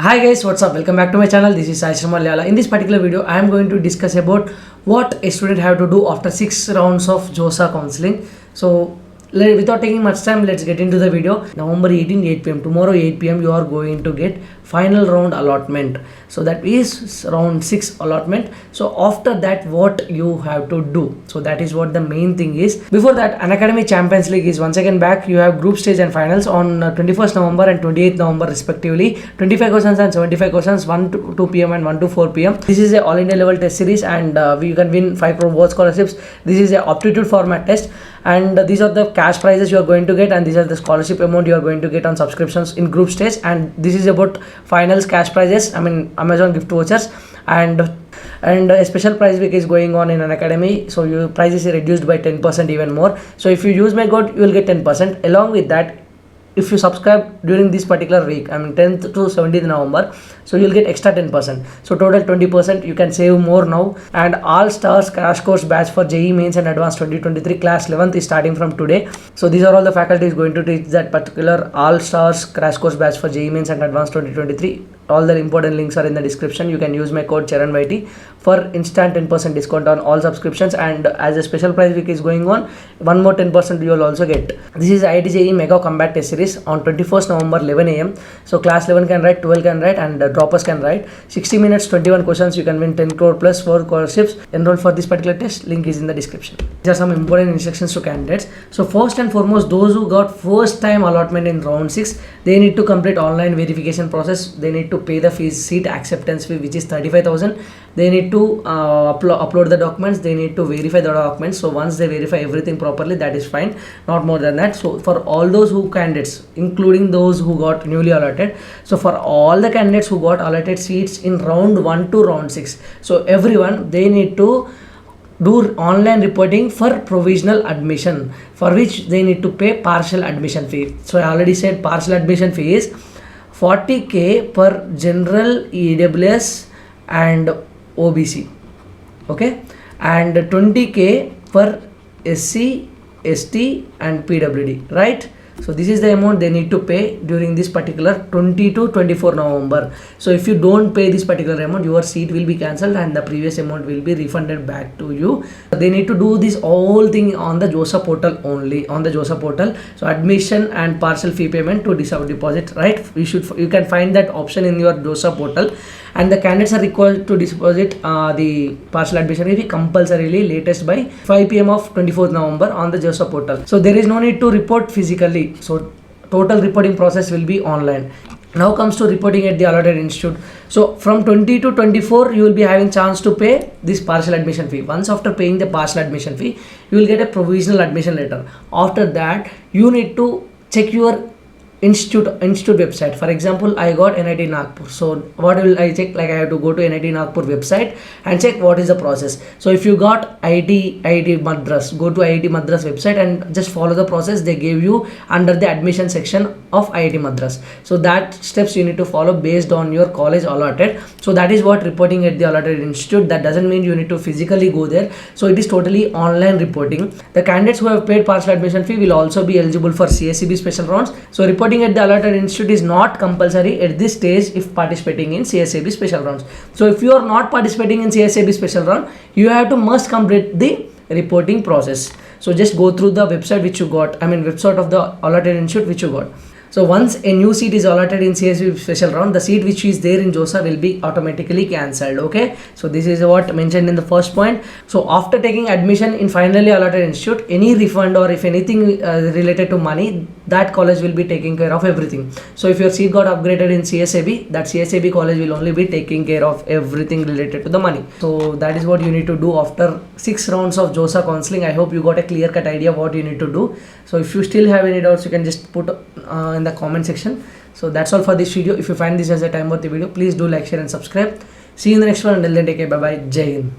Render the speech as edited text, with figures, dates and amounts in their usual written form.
Hi guys, what's up? Welcome back to my channel. This is Sai Malayala. In this particular video, I am going to discuss about what a student have to do after 6 rounds of JOSA counseling. So without taking much time, let's get into the video. November 18, 8 p.m. Tomorrow 8 p.m. you are going to get final round allotment. So that is round 6 allotment. So after that, what you have to do? So that is what the main thing is. Before that, Unacademy Champions League is once again back. You have group stage and finals on 21st November and 28th November respectively. 25 questions and 75 questions, 1 to 2 p.m. and 1 to 4 p.m. This is a all India level test series, and you can win 5 crore worth scholarships. This is a aptitude format test, and these are the cash prizes you are going to get, and these are the scholarship amount you are going to get on subscriptions in group stage. And this is about finals cash prizes, I mean Amazon gift vouchers, and a special prize week is going on in Unacademy, so your price is reduced by 10% even more. So if you use my code, you will get 10%. Along with that, if you subscribe during this particular week, I mean 10th to 17th November, so you'll get extra 10%. So total 20%, you can save more now. And All Stars Crash Course batch for JEE Mains and Advanced 2023 class 11th is starting from today. So these are all the faculties going to teach that particular All Stars Crash Course batch for JEE Mains and Advanced 2023. All the important links are in the description. You can use my code CharanYT for instant 10% discount on all subscriptions. And as a special prize week is going on, one more 10% you will also get. This is IIT JEE Mega Combat Test Series on 21st November 11 a.m. So class 11 can write, 12 can write, and droppers can write. 60 minutes, 21 questions. You can win 10 crore plus 4 scholarships. Enroll for this particular test. Link is in the description. These are some important instructions to candidates. So first and foremost, those who got first time allotment in round 6, they need to complete online verification process. They need to pay the fees, seat acceptance fee, which is 35,000. They need to upload the documents. They need to verify the documents. So once they verify everything properly, that is fine, not more than that. So for all those who candidates, including those who got newly allotted, so for all the candidates who got allotted seats in round 1 to round 6, so everyone, they need to do online reporting for provisional admission, for which they need to pay partial admission fee. So I already said partial admission fee is 40k per general, EWS and OBC, okay, and 20k per SC, ST and PWD, right? So this is the amount they need to pay during this particular 20 to 24 November. So if you don't pay this particular amount, your seat will be cancelled and the previous amount will be refunded back to you. They need to do this whole thing on the JOSA portal only, on the JOSA portal. So admission and partial fee payment to deposit, right? You can find that option in your JOSA portal. And the candidates are required to deposit the partial admission fee compulsorily latest by 5 p.m. of 24th November on the JOSA portal. So there is no need to report physically. So total reporting process will be online. Now comes to reporting at the allotted institute. So from 20 to 24, you will be having chance to pay this partial admission fee. Once after paying the partial admission fee, you will get a provisional admission letter. After that, you need to check your institute website. For example, I got NIT Nagpur, so what will I check? Like I have to go to NIT Nagpur website and check what is the process. So if you got IIT Madras, go to IIT Madras website and just follow the process they gave you under the admission section of IIT Madras. So that steps you need to follow based on your college allotted. So that is what reporting at the allotted institute. That doesn't mean you need to physically go there. So it is totally online reporting. The candidates who have paid partial admission fee will also be eligible for CSEB special rounds. So reporting at the allotted institute is not compulsory at this stage if participating in CSAB special rounds. So if you are not participating in CSAB special round, you have to must complete the reporting process. So just go through the website which you got, I mean website of the allotted institute which you got. So once a new seat is allotted in CSB special round, the seat which is there in JOSA will be automatically cancelled, okay? So this is what mentioned in the first point. So after taking admission in finally allotted institute, any refund or if anything related to money, that college will be taking care of everything. So if your seat got upgraded in CSAB, that CSAB college will only be taking care of everything related to the money. So that is what you need to do after 6 rounds of JOSA counseling. I hope you got a clear-cut idea what you need to do. So if you still have any doubts, you can just put in the comment section. So that's all for this video. If you find this as a time worthy video, please do like, share and subscribe. See you in the next one. Until then, take care. Bye bye. Jai Hind.